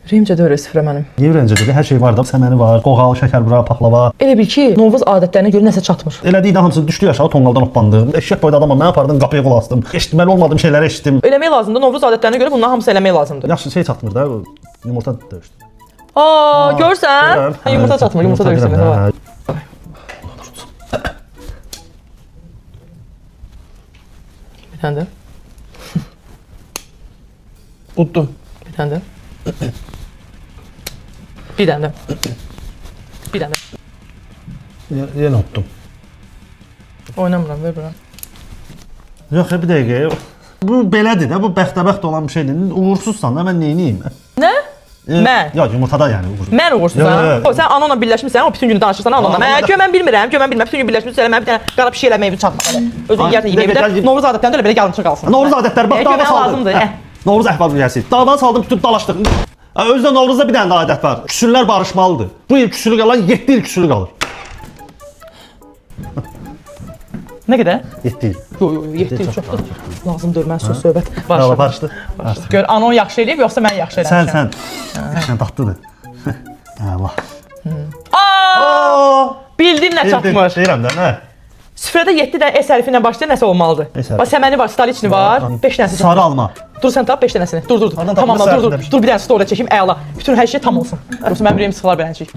Ürəyimcə də öyrə süfrə mənim. Niyə ürəncədir? Hər şey var da. Səməni var, qoğal, şəkər bura, paxlava. Elə bil ki, Novruz adətlərinə görə nəsə çatmır. Elədiyi hamısını düşdü aşağı tonqaldan hoppandım. Eşək boyda adamam, mən apardım, qapıya qulaq asdım. Eşitməli olmadığım şeyləri eşitdim. Eləmək lazımdır. Novruz adətlərinə görə bunların hamısı eləmək lazımdır. Yaxşı şey çatmır da, yumurta döyüşdü. Görsən? Yumurta çatmır, yumurta döyüşdü. Bir tane də. Uddu. Bir tane də. Bir dənə. Bir dənə. Yenə utdum. Oynamıram, ver bura. Yox, bir dəqiqə. Bu belədir də, bu bəxtəbəxt olan bir şeydir. Uğursuzsan da mən neyniyim? Nə? Mən? Yox, yumurtada yəni uğursuz. Mən uğursuzam. Sən anonla birləşmirsən, o bütün günü danışırsan anonla. Mən bilmirəm, bütün gün birləşmirsən, mən bir dənə qara bir şey eləməyi çatmır. Özün yerdən yeməyi. Novruz adətlərində elə belə gəlmişə qalsın. Novruz adətləri bax dava saldım. Novruz əhval-ruhiyyəsi. Dava saldım, bütün dalaşdıq. Özdə Novruzda bir dənə də adət var. Küsürlər barışmalıdır. Bu il küsürlü qalan 7 il küsürlü qalır. Nə qədər? 7 il. Yox, 7 il çoxdur. Lazımdır mən söz söhbət. Barışdı. Gör, anon yaxşı eləyib, yoxsa mən yaxşı eləmişəm? Sən. Sən tatlıdır. Allah. Bildin nə çatmır? Deyirəm də, nə? Süfrədə 7 dənə S hərfi ilə başlayan nəsə olmalıdır. Bax, səməni var, staliçni var, 5 dənəsi. Sarı alma. Dur sən tap 5 dənəsini. Dur. Tamam, dur. Dur bir dənə story çəkim, əla. Bütün hər şey tam olsun. Yoxsa mənim ürəyim sıxılar beləncik.